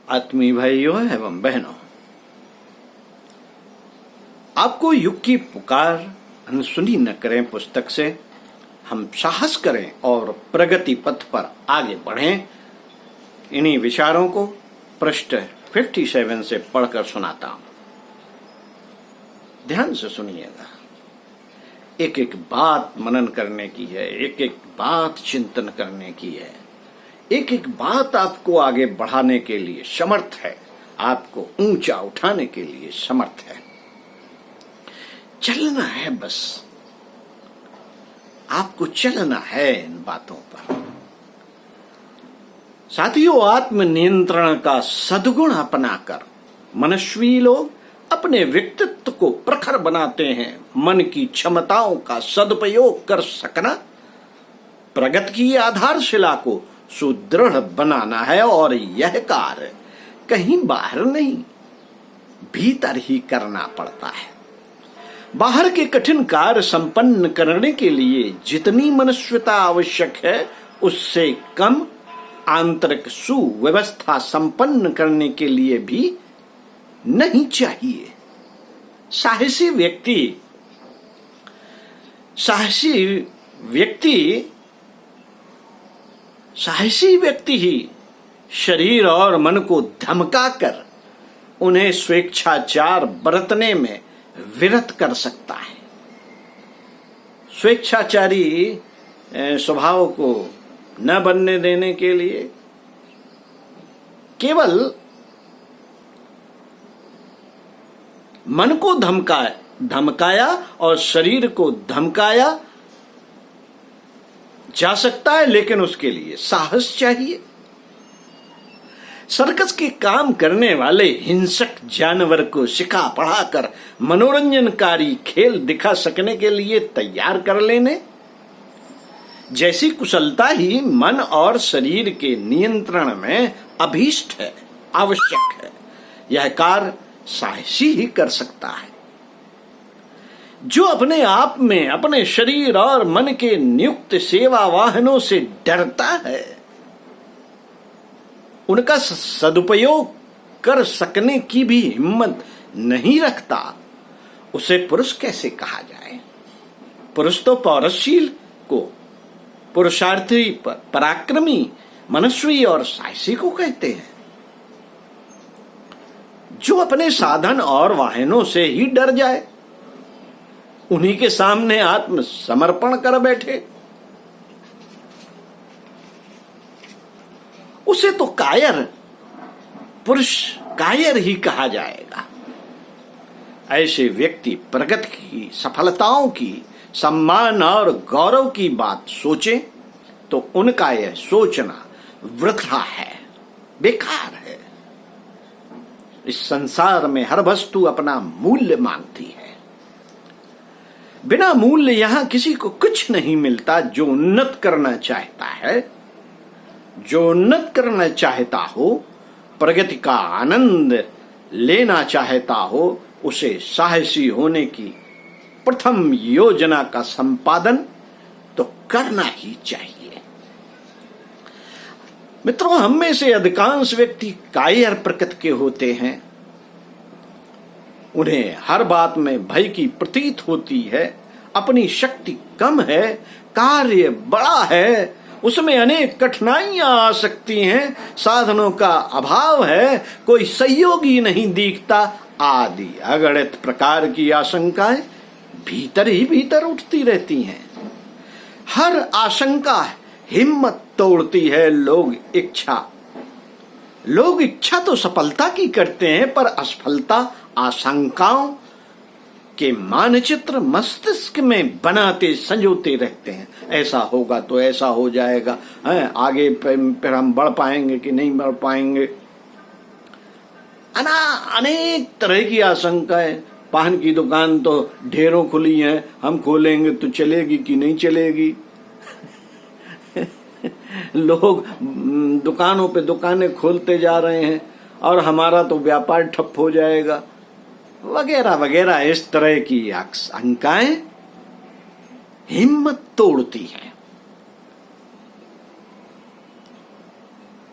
आत्मीय भाइयों एवं बहनों, आपको युग की पुकार अनसुनी न करें पुस्तक से हम साहस करें और प्रगति पथ पर आगे बढ़ें। इन्हीं विचारों को पृष्ठ 57 से पढ़कर सुनाता हूं। ध्यान से सुनिएगा। एक एक बात मनन करने की है, एक एक बात चिंतन करने की है, एक एक बात आपको आगे बढ़ाने के लिए समर्थ है, आपको ऊंचा उठाने के लिए समर्थ है। चलना है, बस आपको चलना है इन बातों पर। साथियों, आत्म नियंत्रण का सद्गुण अपनाकर मनस्वी लोग अपने व्यक्तित्व को प्रखर बनाते हैं। मन की क्षमताओं का सदुपयोग कर सकना प्रगति की आधारशिला को सुदृढ़ बनाना है और यह कार्य कहीं बाहर नहीं, भीतर ही करना पड़ता है। बाहर के कठिन कार्य संपन्न करने के लिए जितनी मनुष्यता आवश्यक है, उससे कम आंतरिक सुव्यवस्था संपन्न करने के लिए भी नहीं चाहिए। साहसी व्यक्ति ही शरीर और मन को धमकाकर उन्हें स्वेच्छाचार बरतने में विरत कर सकता है। स्वेच्छाचारी स्वभाव को न बनने देने के लिए केवल मन को धमकाया और शरीर को धमकाया जा सकता है, लेकिन उसके लिए साहस चाहिए। सर्कस के काम करने वाले हिंसक जानवर को सिखा पढ़ाकर मनोरंजनकारी खेल दिखा सकने के लिए तैयार कर लेने जैसी कुशलता ही मन और शरीर के नियंत्रण में अभीष्ट है, आवश्यक है। यह कार्य साहसी ही कर सकता है। जो अपने आप में अपने शरीर और मन के नियुक्त सेवा वाहनों से डरता है, उनका सदुपयोग कर सकने की भी हिम्मत नहीं रखता, उसे पुरुष कैसे कहा जाए? पुरुष तो पौरुषशील को पुरुषार्थी, पराक्रमी, मनस्वी और साहसी को कहते हैं। जो अपने साधन और वाहनों से ही डर जाए, उन्हीं के सामने आत्मसमर्पण कर बैठे, उसे तो कायर ही कहा जाएगा। ऐसे व्यक्ति प्रगति की, सफलताओं की, सम्मान और गौरव की बात सोचे तो उनका यह सोचना वृथा है, बेकार है। इस संसार में हर वस्तु अपना मूल्य मांगती है। बिना मूल्य यहां किसी को कुछ नहीं मिलता। जो उन्नत करना चाहता हो, प्रगति का आनंद लेना चाहता हो, उसे साहसी होने की प्रथम योजना का संपादन तो करना ही चाहिए। मित्रों, हम में से अधिकांश व्यक्ति कायर प्रकृति के होते हैं। उन्हें हर बात में भय की प्रतीत होती है। अपनी शक्ति कम है, कार्य बड़ा है, उसमें अनेक कठिनाइयां आ सकती हैं, साधनों का अभाव है, कोई सहयोगी नहीं दिखता, आदि अगणित प्रकार की आशंकाएं भीतर ही भीतर उठती रहती हैं। हर आशंका हिम्मत तोड़ती है। लोग इच्छा तो सफलता की करते हैं, पर असफलता आशंकाओं के मानचित्र मस्तिष्क में बनाते संजोते रहते हैं। ऐसा होगा तो ऐसा हो जाएगा, आगे फिर हम बढ़ पाएंगे कि नहीं बढ़ पाएंगे। अनेक तरह की आशंकाएं। पान की दुकान तो ढेरों खुली है, हम खोलेंगे तो चलेगी कि नहीं चलेगी। लोग दुकानों पे दुकानें खोलते जा रहे हैं और हमारा तो व्यापार ठप हो जाएगा, वगैरह वगैरह। इस तरह की आशंकाएं हिम्मत तोड़ती हैं।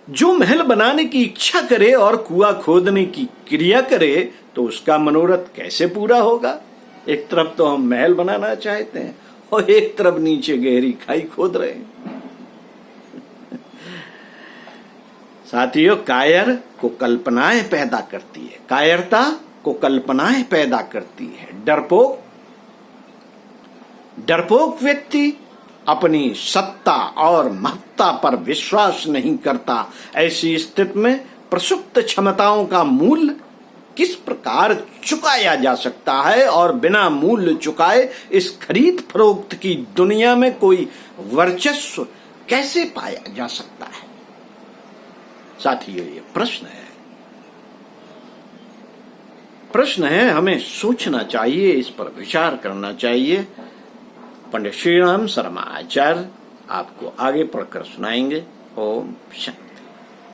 जो महल बनाने की इच्छा करे और कुआं खोदने की क्रिया करे तो उसका मनोरथ कैसे पूरा होगा? एक तरफ तो हम महल बनाना चाहते हैं और एक तरफ नीचे गहरी खाई खोद रहे हैं। साथियों, कायर को कल्पनाएं पैदा करती है, कायरता को कल्पनाएं पैदा करती है। डरपोक व्यक्ति अपनी सत्ता और महत्ता पर विश्वास नहीं करता। ऐसी स्थिति में प्रसुप्त क्षमताओं का मूल्य किस प्रकार चुकाया जा सकता है और बिना मूल्य चुकाए इस खरीद फरोख्त की दुनिया में कोई वर्चस्व कैसे पाया जा सकता है? साथियों, ये प्रश्न है, हमें सोचना चाहिए, इस पर विचार करना चाहिए। पंडित श्रीराम शर्मा आचार्य आपको आगे पढ़कर सुनाएंगे। ओम शांति।